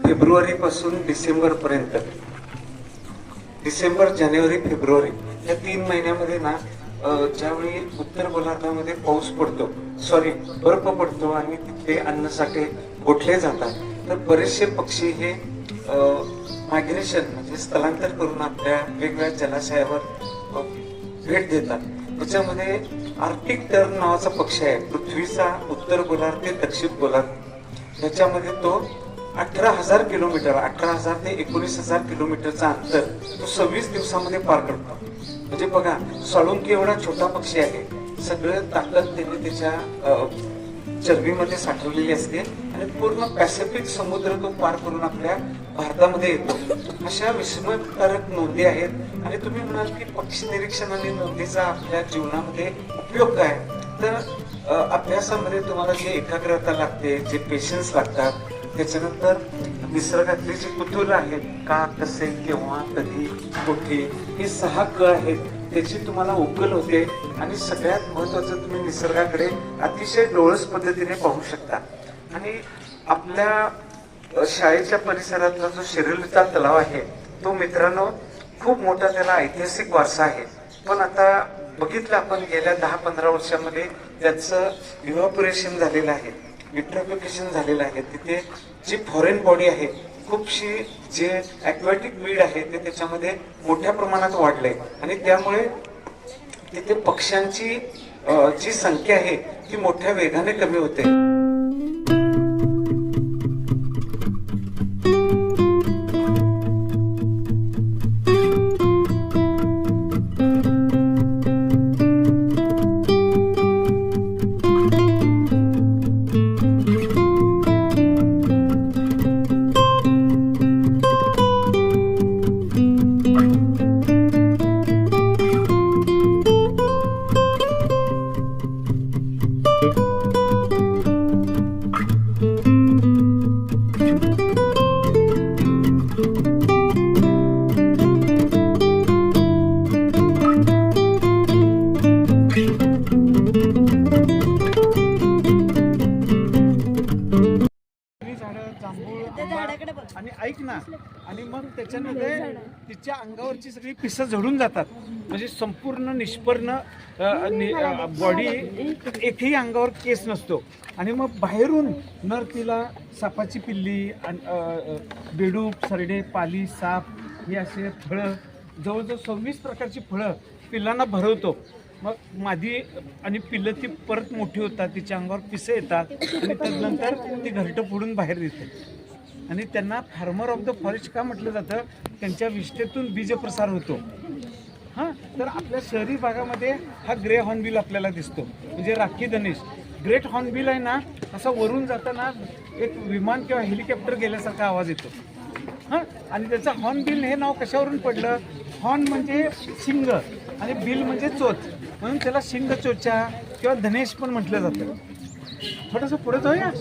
February पासून डिसेंबर पर्यंत, डिसेंबर जानेवारी February या 3 महिन्यामध्ये ना ज्यावेळी उत्तर गोलार्धामध्ये पाऊस पडतो, बर्फ पडतो आणि तिथले अन्नसाठे गोठले जातात, तर बरेचसे पक्षी हे मायग्रेशन म्हणजे स्थलांतर करून आपल्या वेगवेगळ्या जलाशयावर भेट देतात. त्याच्यामध्ये आर्टिक टर्न नावाचा पक्षी आहे, पृथ्वीचा उत्तर गोलार्ध ते दक्षिण गोलार्ध याच्यामध्ये तो 18,000 किलोमीटर, 18,000 ते 19,000 किलोमीटरचा अंतर तो 26 दिवसामध्ये पार करतो. म्हणजे बघा, साळुंकी एवढा छोटा पक्षी आहे, सगळं ताकद त्याने त्याच्या चरबीमध्ये साठवलेली असते आणि पूर्ण पॅसिफिक समुद्र तो पार करून आपल्या भारतामध्ये येतो. अशा विस्मयकारक नोंदी आहेत. आणि तुम्ही म्हणाल की पक्षी निरीक्षण आणि नोंदीचा आपल्या जीवनामध्ये उपयोग काय, तर अभ्यासामध्ये तुम्हाला जे एकाग्रता लागते, जे पेशन्स लागतात, त्याच्यानंतर निसर्गातले जे कुतूहल आहेत, का, कसे, केव्हा, कधी, कुठे, हे 6 क आहेत, त्याची तुम्हाला उकल होते. आणि सगळ्यात महत्वाचं, तुम्ही निसर्गाकडे अतिशय डोळस पद्धतीने पाहू शकता. आणि आपल्या शाळेच्या परिसरातला जो शिरलीचा तलाव आहे, तो मित्रांनो खूप मोठा, त्याला ऐतिहासिक वारसा आहे. पण आता बघितलं आपण गेल्या 10-15 वर्षामध्ये त्याचं इव्हॅपोरेशन झालेलं आहे, विट्रिफिकेशन झालेलं आहे. तिथे जी फॉरेन बॉडी आहे, खूपशी जे ॲक्वॅटिक वीड आहे ते त्याच्यामध्ये मोठ्या प्रमाणात वाढलंय आणि त्यामुळे तिथे पक्ष्यांची जी संख्या आहे ती मोठ्या वेगाने कमी होते. आणि ऐक ना, आणि मग त्याच्यामध्ये तिच्या अंगावरची सगळी पिसं झडून जातात. म्हणजे संपूर्ण निष्पर्ण बॉडी, एकही अंगावर केस नसतो. आणि मग बाहेरून नर तिला सापाची पिल्ली, बेडूक, सरडे, पाली, साप, हे असे फळं, जवळजवळ 26 प्रकारची फळं पिल्लांना भरवतो. मग मादी आणि पिल्लं ती परत मोठी होतात, तिच्या अंगावर पिसं येतात आणि त्यानंतर ती घरटं फोडून बाहेर येते. आणि त्यांना फार्मर ऑफ द फॉरेस्ट का म्हटलं जातं, त्यांच्या विष्ठेतून बीजप्रसार होतो. हां, तर आपल्या शहरी भागामध्ये हा ग्रे हॉर्नबिल आपल्याला दिसतो, म्हणजे राखी धनेश. ग्रेट हॉर्नबिल आहे ना, असा वरून जाताना एक विमान किंवा हेलिकॉप्टर गेल्यासारखा आवाज येतो. हां, आणि त्याचं हॉर्नबिल हे नाव कशावरून पडलं? हॉर्न म्हणजे शिंग आणि बिल म्हणजे चोच, म्हणून त्याला शिंग चोचा किंवा धनेश पण म्हटलं जातं. थोडंसं पुढे जाऊया.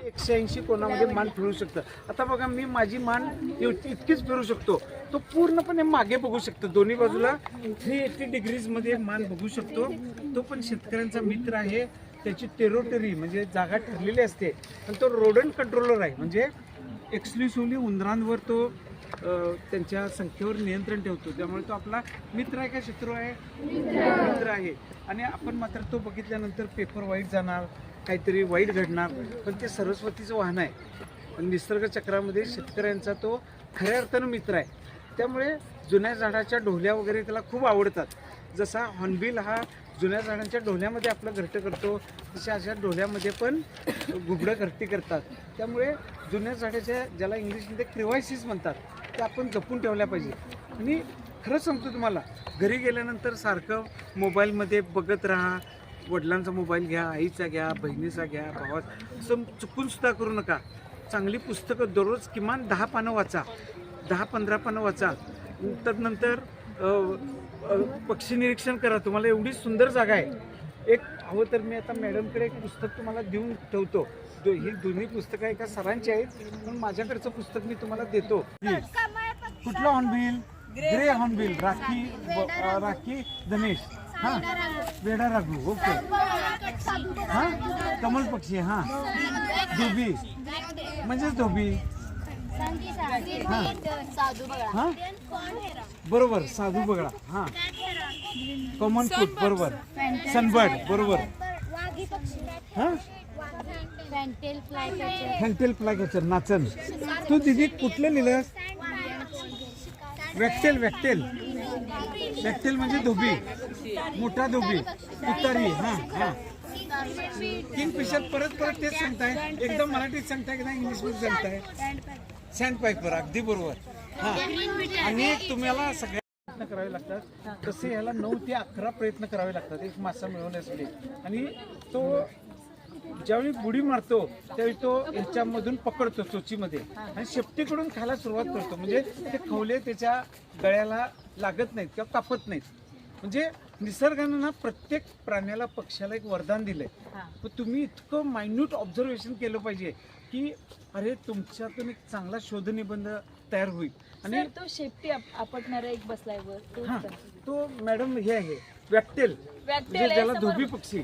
180 कोणामध्ये मान फिरू शकतं. आता बघा, मी माझी मान इतकीच फिरू शकतो, तो पूर्णपणे मागे बघू शकतो. दोन्ही बाजूला 380 डिग्रीजमध्ये मान बघू शकतो. तो पण शेतकऱ्यांचा मित्र आहे. त्याची टेरोटरी म्हणजे जागा ठरलेली असते. आणि तो रोडंट कंट्रोलर आहे, म्हणजे एक्सक्लुसिव्हली उंदरांवर तो त्यांच्या संख्येवर नियंत्रण ठेवतो. त्यामुळे तो आपला मित्र आहे का शत्रू आहे? मित्र आहे. आणि आपण मात्र तो बघितल्यानंतर पेपर वाईट जाणार, काहीतरी वाईट घडणार, पण ते सरस्वतीचं वाहन आहे. निसर्ग चक्रामध्ये शेतकऱ्यांचा तो खऱ्या अर्थानं मित्र आहे. त्यामुळे जुन्या झाडाच्या ढोल्या वगैरे त्याला खूप आवडतात. जसा हॉर्नबिल हा जुन्या झाडांच्या ढोल्यामध्ये आपलं घरटं करतो, तशा अशा ढोल्यामध्ये पण घुबडं घरटी करतात. त्यामुळे जुन्या झाडाच्या, ज्याला इंग्लिशमध्ये क्रिवायसिस म्हणतात, ते आपण जपून ठेवल्या पाहिजे. आणि खरं सांगतो तुम्हाला, घरी गेल्यानंतर सारखं मोबाईलमध्ये बघत राहा. वडिलांचा मोबाईल घ्या, आईचा घ्या, बहिणीचा घ्या, भावाचा, असं चुकून सुद्धा करू नका. चांगली पुस्तकं दररोज किमान 10 पानं वाचा, 10-15 पानं वाचा. त्यानंतर पक्षी निरीक्षण करा. तुम्हाला एवढी सुंदर जागा आहे. एक हवं तर मी आता मॅडमकडे एक पुस्तक तुम्हाला देऊन ठेवतो. ही दोन्ही पुस्तकं एका सरांची आहेत, पण माझ्याकडचं पुस्तक मी तुम्हाला देतो. कुठलं हॉर्नबिल? ग्रे हॉर्नबिल राखी धनेश हा वेडा राघू ओके हा कमल पक्षी हा धोबी म्हणजेच धोबी हा हा बरोबर साधू बगळा हा कॉमन फूड बरोबर सनबर्ड बरोबर हा फॅन्टेल फ्लाय कॅचर नाचन तू दिदी कुठलं लिहिलंस वॅक्टेल म्हणजे धोबी मोठा धोबी उतारी हा हा किंगफिशर परत तेच सांगताय एकदम मराठीत सांगताय की नाही इंग्लिश मध्ये सांगताय सँड पायपर अगदी बरोबर हा आणि तुम्हाला सगळ्या प्रयत्न करावे लागतात तसे ह्याला 9 ते 11 प्रयत्न करावे लागतात एक मासा मिळवण्यासाठी आणि तो ज्यावेळी बुडी मारतो त्यावेळी तो ह्याच्यामधून पकडतो चोचीमध्ये आणि शेपटीकडून खायला सुरुवात करतो म्हणजे ते खवले त्याच्या गळ्याला लागत नाहीत किंवा कापत नाहीत म्हणजे निसर्गानं ना प्रत्येक प्राण्याला पक्ष्याला एक वरदान दिलंय पण तुम्ही इतकं मायन्यूट ऑब्झर्वेशन केलं पाहिजे की अरे तुमच्यातून एक चांगला शोध निबंध तयार होईल आणि तो शेपटी आपटणारा एक बसलाय वर तो मॅडम हे आहे वॅक्टेल ज्याला धोबी पक्षी